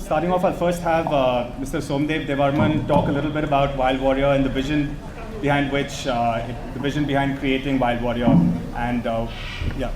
starting off, I'll first have Mr. Somdev Devarman talk a little bit about Wild Warrior and the vision behind the vision behind creating Wild Warrior, and yeah.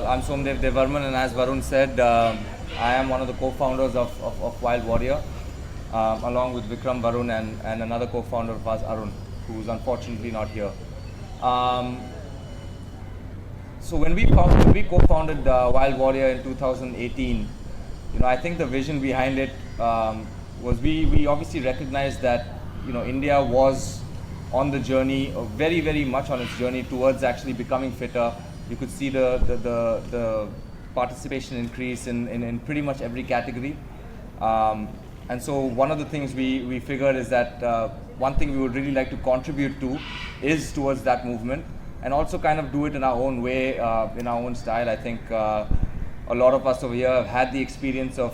I'm Somdev Devarman, and as Varun said, I am one of the co-founders of Wild Warrior, along with Vikram, Varun, and another co-founder of us, Arun, who's unfortunately not here. So when we co-founded Wild Warrior in 2018, I think the vision behind it was we obviously recognized that India was on the journey, very, very much on its journey towards actually becoming fitter. You could see the participation increase in pretty much every category. And so one of the things we figured is that one thing we would really like to contribute to is towards that movement, and also kind of do it in our own way, in our own style. I think a lot of us over here have had the experience of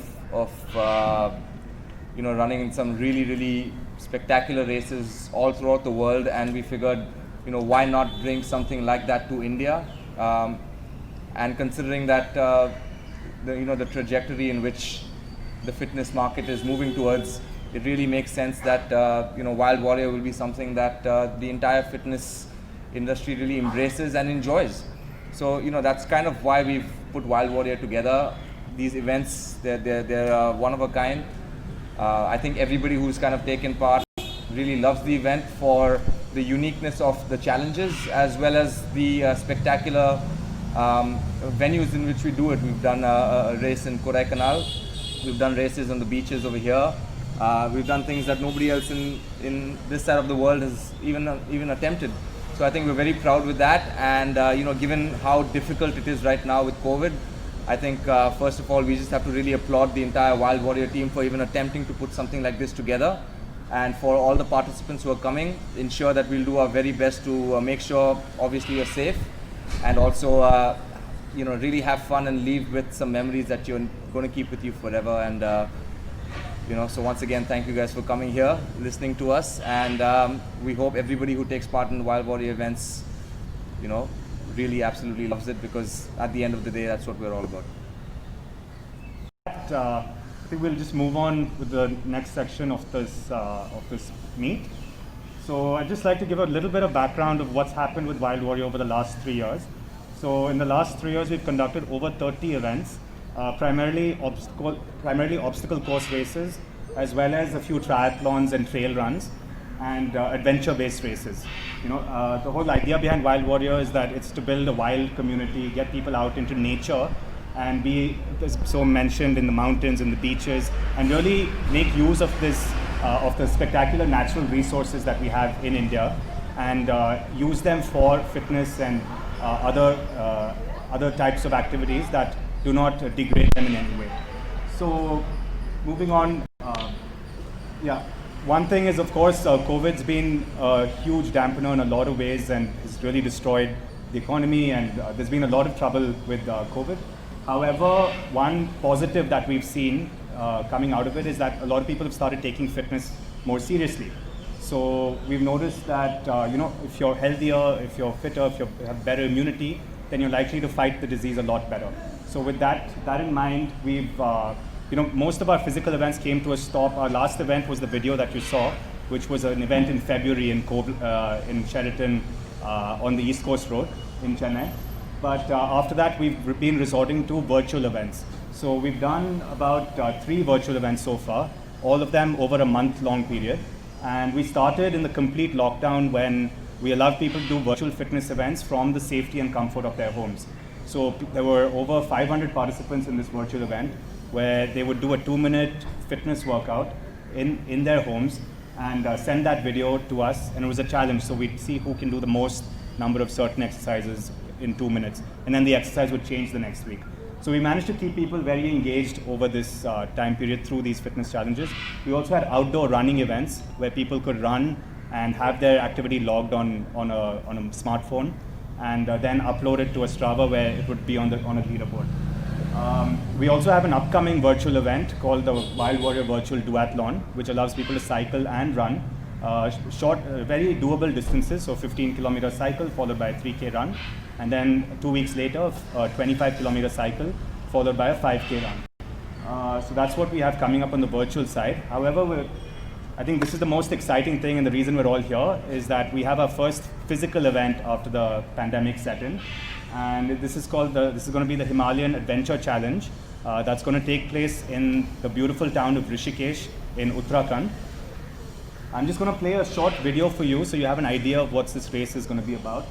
running in some really, really spectacular races all throughout the world, and we figured, why not bring something like that to India? And considering that the trajectory in which the fitness market is moving towards, it really makes sense that Wild Warrior will be something that the entire fitness industry really embraces and enjoys. So that's kind of why we've put Wild Warrior together. These events, they're one of a kind. I think everybody who's kind of taken part really loves the event for the uniqueness of the challenges, as well as the spectacular venues in which we do it. We've done a race in Kodaikanal. We've done races on the beaches over here. We've done things that nobody else in this side of the world has even attempted. So I think we're very proud with that. And given how difficult it is right now with COVID, I think first of all we just have to really applaud the entire Wild Warrior team for even attempting to put something like this together. And for all the participants who are coming, ensure that we'll do our very best to make sure, obviously, you're safe, and also, really have fun and leave with some memories that you're going to keep with you forever. And so once again, thank you guys for coming here, listening to us, and we hope everybody who takes part in the Wild Warrior events, really absolutely loves it, because at the end of the day, that's what we're all about. I think we'll just move on with the next section of this meet. So I'd just like to give a little bit of background of what's happened with Wild Warrior over the last 3 years. So in the last 3 years, we've conducted over 30 events, primarily obstacle course races, as well as a few triathlons and trail runs, and adventure-based races. The whole idea behind Wild Warrior is that it's to build a wild community, get people out into nature, and be, as so mentioned, in the mountains and the beaches, and really make use of the spectacular natural resources that we have in India, and use them for fitness and other types of activities that do not degrade them in any way. So moving on, one thing is, of course, COVID's been a huge dampener in a lot of ways and has really destroyed the economy, and there's been a lot of trouble with COVID. However, one positive that we've seen coming out of it is that a lot of people have started taking fitness more seriously. So we've noticed that if you're healthier, if you're fitter, if you have better immunity, then you're likely to fight the disease a lot better. So with that in mind, we've most of our physical events came to a stop. Our last event was the video that you saw, which was an event in February in Sheraton on the East Coast Road in Chennai. But after that, we've been resorting to virtual events. So we've done about 3 virtual events so far, all of them over a month-long period. And we started in the complete lockdown when we allowed people to do virtual fitness events from the safety and comfort of their homes. So there were over 500 participants in this virtual event where they would do a 2-minute fitness workout in their homes and send that video to us, and it was a challenge. So we'd see who can do the most number of certain exercises in 2 minutes, and then the exercise would change the next week. So we managed to keep people very engaged over this time period through these fitness challenges. We also had outdoor running events where people could run and have their activity logged on a smartphone, and then upload it to a Strava where it would be on a leaderboard. We also have an upcoming virtual event called the Wild Warrior Virtual Duathlon, which allows people to cycle and run short, very doable distances. So 15-kilometer cycle followed by a 3K run, and then 2 weeks later, a 25-kilometer cycle followed by a 5K run. So that's what we have coming up on the virtual side. However, I think this is the most exciting thing, and the reason we're all here is that we have our first physical event after the pandemic set in. And this is going to be the Himalayan Adventure Challenge. That's going to take place in the beautiful town of Rishikesh in Uttarakhand. I'm just going to play a short video for you so you have an idea of what this race is going to be about.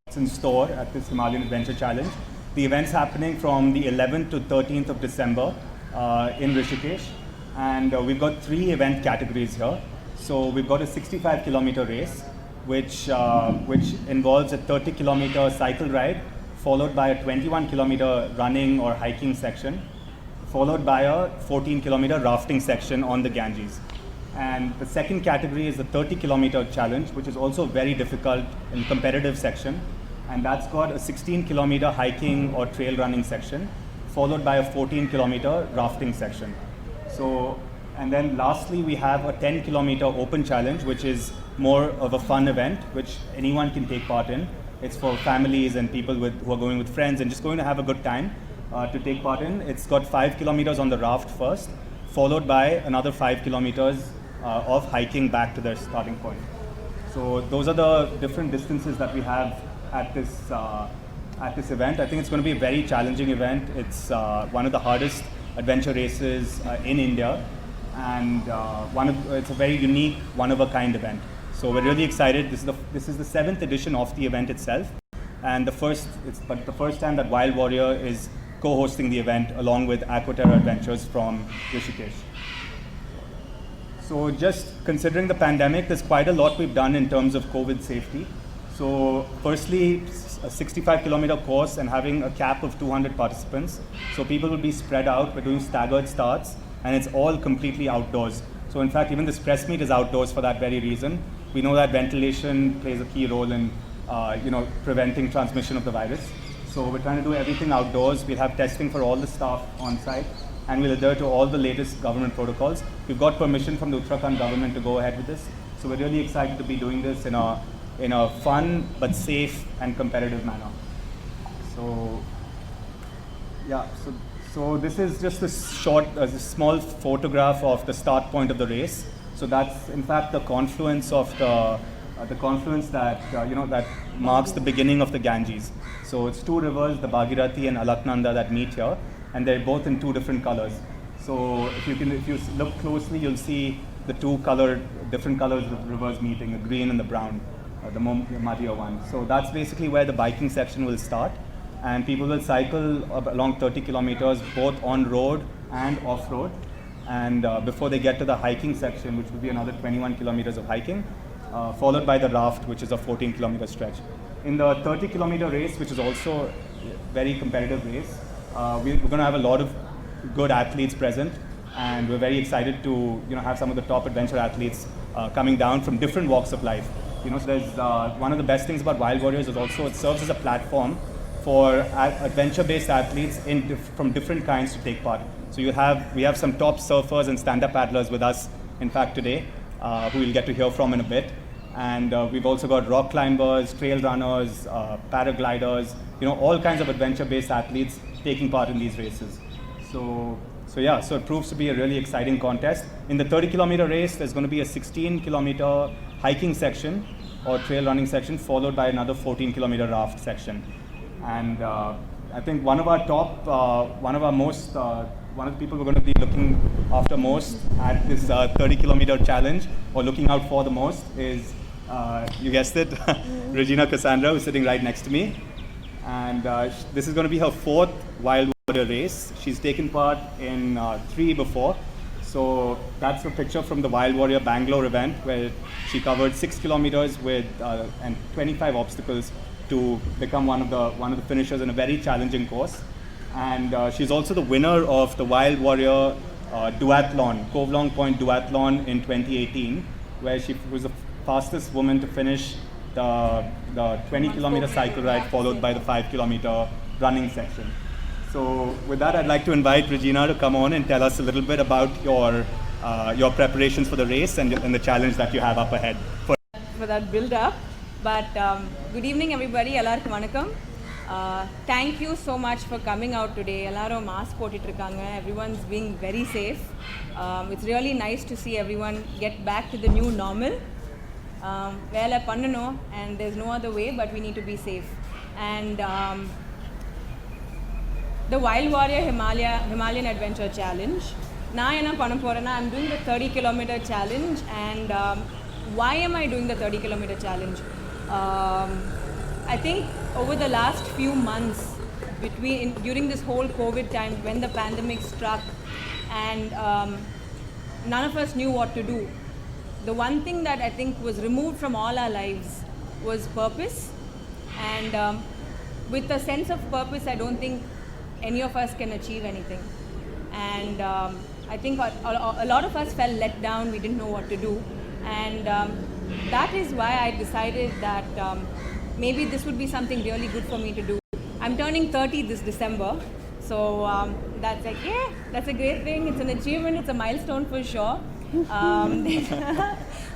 What's in store at this Himalayan Adventure Challenge. The event's happening from the 11th to 13th of December in Rishikesh. And we've got 3 event categories here. So we've got a 65-kilometer race, which involves a 30-kilometer cycle ride, followed by a 21-kilometer running or hiking section, followed by a 14-kilometer rafting section on the Ganges. And the second category is the 30-kilometer challenge, which is also very difficult and competitive section. And that's got a 16-kilometer hiking or trail running section, followed by a 14-kilometer rafting section. So, and then lastly, we have a 10-kilometer open challenge, which is more of a fun event, which anyone can take part in. It's for families and people who are going with friends and just going to have a good time to take part in. It's got 5 kilometers on the raft first, followed by another 5 kilometers of hiking back to their starting point. So those are the different distances that we have at this event. I think it's going to be a very challenging event. It's one of the hardest adventure races in India, and it's a very unique, one-of-a-kind event. So we're really excited. This is the 7th edition of the event itself, and the first time that Wild Warrior is co-hosting the event along with Aquaterra Adventures from Rishikesh. So just considering the pandemic, there's quite a lot we've done in terms of COVID safety. So firstly, a 65-kilometer course and having a cap of 200 participants. So people will be spread out. We're doing staggered starts, and it's all completely outdoors. So in fact, even this press meet is outdoors for that very reason. We know that ventilation plays a key role in preventing transmission of the virus. So we're trying to do everything outdoors. We'll have testing for all the staff on site, and we'll adhere to all the latest government protocols. We've got permission from the Uttarakhand government to go ahead with this. So we're really excited to be doing this in a fun but safe and competitive manner. So yeah, so this is just a small photograph of the start point of the race. So that's in fact the confluence of the confluence that that marks the beginning of the Ganges. So it's 2 rivers, the Bhagirathi and Alaknanda, that meet here, and they're both in 2 different colors. So if you look closely, you'll see the different colors of rivers meeting, the green and the brown, the muddier one. So that's basically where the biking section will start, and people will cycle along 30 kilometers both on road and off road, and before they get to the hiking section, which will be another 21 kilometers of hiking, followed by the raft, which is a 14-kilometer stretch. In the 30-kilometer race, which is also a very competitive race, we're going to have a lot of good athletes present, and we're very excited to have some of the top adventure athletes coming down from different walks of life. So there's one of the best things about Wild Warriors is also it serves as a platform for adventure-based athletes from different kinds to take part. So we have some top surfers and stand-up paddlers with us, in fact, today, who you'll get to hear from in a bit. And we've also got rock climbers, trail runners, paragliders, all kinds of adventure-based athletes taking part in these races. So it proves to be a really exciting contest. In the 30-kilometer race, there's going to be a 16-kilometer hiking section or trail running section, followed by another 14-kilometer raft section. And I think one of the people we're going to be looking after most at this 30-kilometer challenge, or looking out for the most, is, you guessed it, Regina Cassandra, who's sitting right next to me. And this is going to be her 4th Wild Warrior race. She's taken part in 3 before. So that's a picture from the Wild Warrior Bangalore event, where she covered 6 kilometers with and 25 obstacles to become one of the finishers in a very challenging course. And she's also the winner of the Wild Warrior duathlon, Kovalong Point Duathlon in 2018, where she was the fastest woman to finish the 20-kilometer cycle ride, followed by the 5-kilometer running section. So with that, I'd like to invite Regina to come on and tell us a little bit about your preparations for the race and the challenge that you have up ahead. For that build-up. But good evening, everybody. Ellarkum vanakkam. Thank you so much for coming out today. Ellarum mask pottittirukanga. Everyone's being very safe. It's really nice to see everyone get back to the new normal. Vela pannano, and there's no other way, but we need to be safe. And the Wild Warrior Himalayan Adventure Challenge. Na enna panna porana, I'm doing the 30-kilometer challenge. And why am I doing the 30-kilometer challenge? I think over the last few months, during this whole COVID time, when the pandemic struck, and none of us knew what to do, the one thing that I think was removed from all our lives was purpose. And with a sense of purpose, I don't think any of us can achieve anything. And I think a lot of us felt let down. We didn't know what to do. And that is why I decided that maybe this would be something really good for me to do. I'm turning 30 this December. So that's like, yeah, that's a great thing. It's an achievement. It's a milestone for sure.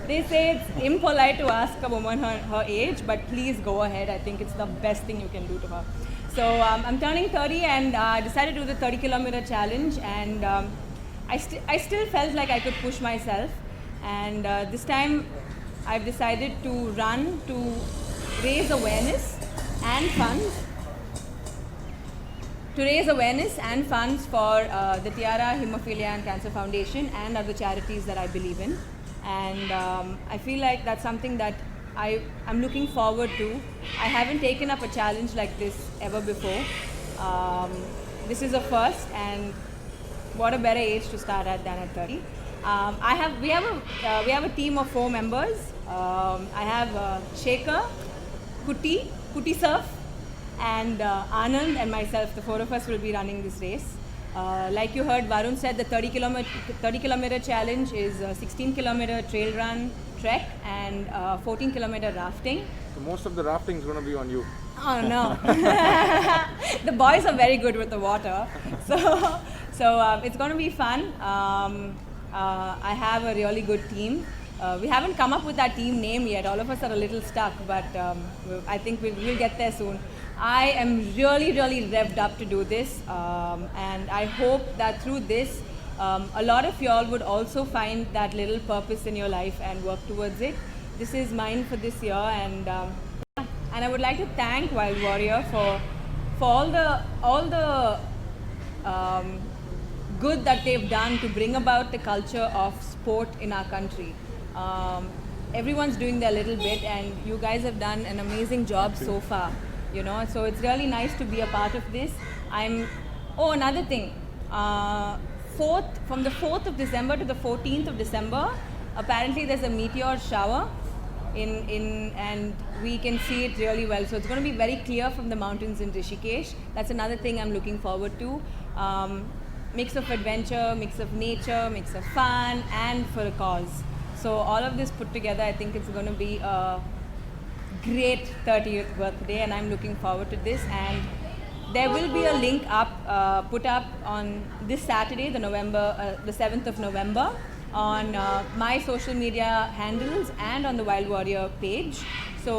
They say it's impolite to ask a woman her age, but please go ahead. I think it's the best thing you can do to her. So I'm turning 30, and I decided to do the 30-kilometer challenge. And I still felt like I could push myself. And this time I've decided to run to raise awareness and funds. To raise awareness and funds for the Tiara Hemophilia and Cancer Foundation and other charities that I believe in. And I feel like that's something that I'm looking forward to. I haven't taken up a challenge like this ever before. This is a first, and what a better age to start at than at 30. We have a team of 4 members. I have Shekhar, Kuti Surf, and Anand and myself. The 4 of us will be running this race. Like you heard Varun said, the 30-kilometer challenge is a 16-kilometer trail run trek and 14-kilometer rafting. So most of the rafting is going to be on you. Oh no. The boys are very good with the water. So it's going to be fun. I have a really good team. We haven't come up with that team name yet. All of us are a little stuck, but I think we'll get there soon. I am really, really revved up to do this, and I hope that through this, a lot of y'all would also find that little purpose in your life and work towards it. This is mine for this year, and I would like to thank Wild Warrior for all the good that they've done to bring about the culture of sport in our country. Everyone's doing their little bit, and you guys have done an amazing job so far. So it's really nice to be a part of this. Another thing, from the 4th of December to the 14th of December, apparently there's a meteor shower and we can see it really well. So it's going to be very clear from the mountains in Rishikesh. That's another thing I'm looking forward to. Mix of adventure, mix of nature, mix of fun, and for a cause. So all of this put together, I think it's going to be a great 30th birthday, and I'm looking forward to this. And there will be a link up, put up on this Saturday, the 7th of November, on my social media handles and on the Wild Warrior page. So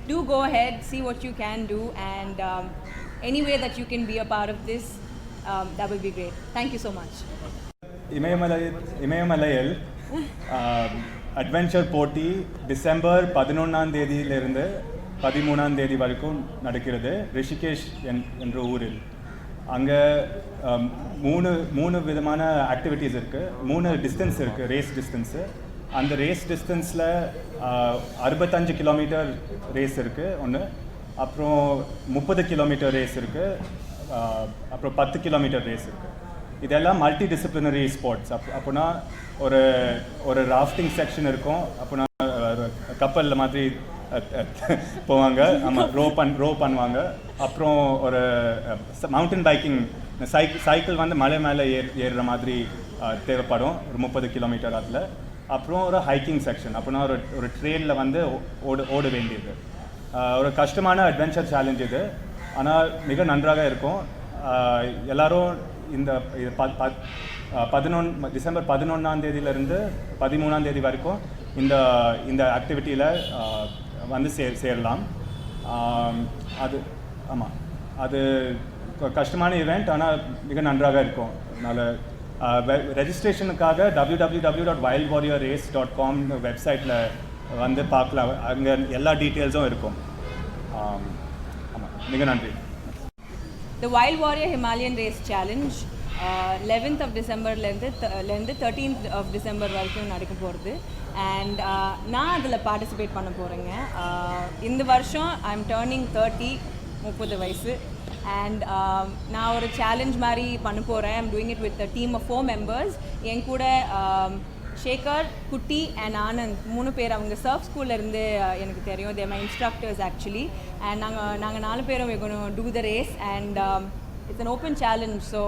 do go ahead, see what you can do, and any way that you can be a part of this, that will be great. Thank you so much. இமயமலையில் adventure போட்டி December 11ஆம் தேதியிலிருந்து 13ஆம் தேதி வரைக்கும் நடக்கிறது ரிஷிகேஷ் என்ற ஊரில். அங்கே மூணு விதமான ஆக்டிவிட்டீஸ் இருக்குது, 3 டிஸ்டன்ஸ் இருக்குது, ரேஸ் டிஸ்டன்ஸு. அந்த ரேஸ் டிஸ்டன்ஸில் 65 கிலோமீட்டர் ரேஸ் இருக்குது ஒன்று, அப்புறம் 30 கிலோமீட்டர் ரேஸ் இருக்குது, அப்புறம் 10 கிலோமீட்டர் ரேஸ் இருக்குது. இதெல்லாம் மல்டி டிசிப்ளினரி ஸ்போர்ட்ஸ். அப்போனா ஒரு ராஃப்டிங் செக்ஷன் இருக்கும், அப்போனா கப்பலில் மாதிரி போவாங்க, ஆமாம் ரோ பண்ணுவாங்க. அப்புறம் ஒரு மவுண்டன் பைக்கிங் சைக்கிள் வந்து மலை மேலே ஏறுற மாதிரி தேவைப்படும், ஒரு 30 கிலோமீட்டர் அதில். அப்புறம் ஒரு ஹைக்கிங் செக்ஷன், அப்படின்னா ஒரு ட்ரெயினில் வந்து ஓட வேண்டியது. ஒரு கஷ்டமான அட்வென்ச்சர் சேலஞ்ச் இது, ஆனால் மிக நன்றாக இருக்கும். எல்லோரும் இந்த டிசம்பர் 11ஆம் தேதியிலேருந்து 13ஆம் தேதி வரைக்கும் இந்த ஆக்டிவிட்டியில் வந்து சேரலாம். அது ஆமாம், அது கஷ்டமான ஈவெண்ட், ஆனால் மிக நன்றாக இருக்கும். அதனால் ரெஜிஸ்ட்ரேஷனுக்காக www.wildwarriorrace.com வெப்சைட்டில் வந்து பார்க்கலாம், அங்கே எல்லா டீட்டெயில்ஸும் இருக்கும். ஆமாம், மிக நன்றி. The Wild Warrior Himalayan Race Challenge 11th of December லேருந்து 13th of December வரைக்கும் நடக்க போகிறது. அண்ட் நான் அதில் பார்ட்டிசிபேட் பண்ண போகிறேங்க. இந்த வருஷம் ஐ எம் டர்னிங் 30 வயசு. அண்ட் நான் ஒரு சேலஞ்ச் மாதிரி பண்ண போகிறேன். I'm doing it with team of 4 members. என் கூட ஷேகர், குட்டி அண்ட் ஆனந்த் 3 பேர். அவங்க சர்ஃப் ஸ்கூல்லேருந்து எனக்கு தெரியும். தேர் மை இன்ஸ்ட்ரக்டர்ஸ் ஆக்சுவலி. அண்ட் நாங்கள் 4 பேரும் we're going to do the race, and it's an open challenge, so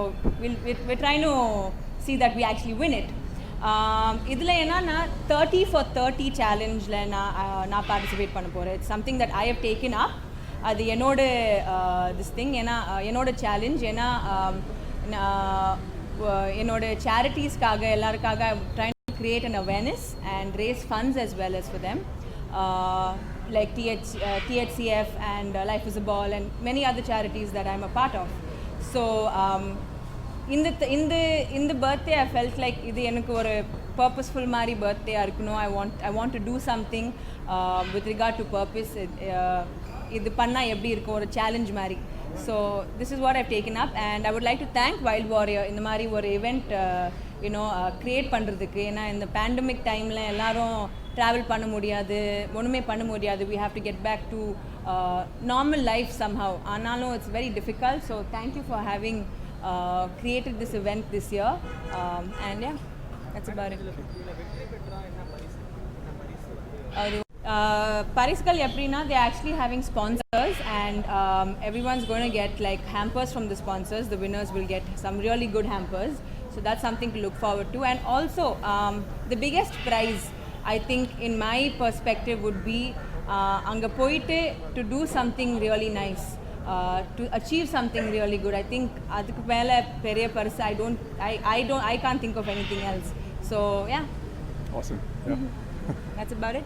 we're trying to see that we actually win it. இதில் என்னன்னா 30 for 30 சேலஞ்சில் நான் பார்ட்டிசிபேட் பண்ண போகிறேன். It's something that I have taken up. அது என்னோட this thing, ஏன்னா என்னோட challenge. ஏன்னா என்னோட சேரிட்டிஸ்க்காக எல்லாருக்காக try create an awareness and raise funds as well as for them, like THCF and Life is a Ball and many other charities that I'm a part of. So in the birthday I felt like இது எனக்கு ஒரு purposeful மாதிரி birthday இருக்கணும். I want to do something with regard to purpose. இது பண்ணால் எப்படி இருக்கும், ஒரு சேலஞ்ச் மாதிரி. So this is what I've taken up, and I would like to thank Wild Warrior இந்த மாதிரி ஒரு event க்ரியேட் பண்ணுறதுக்கு. ஏன்னா இந்த பேண்டமிக் டைமில் எல்லோரும் ட்ராவல் பண்ண முடியாது, ஒன்றுமே பண்ண முடியாது. we have to get back to normal life somehow. ஆனாலும் it's very difficult, so thank you for having created this event this year, and yeah, that's about it. Parisgal Yaprina, they're actually having sponsors, and everyone's going to get like hampers from the sponsors. The winners will get some really good hampers, so that's something to look forward to. And also the biggest prize, I think in my perspective, would be anga poite to do something really nice, to achieve something really good. I think adukku mela periya parisa I can't think of anything else. So yeah, Awesome. Yeah. That's about it.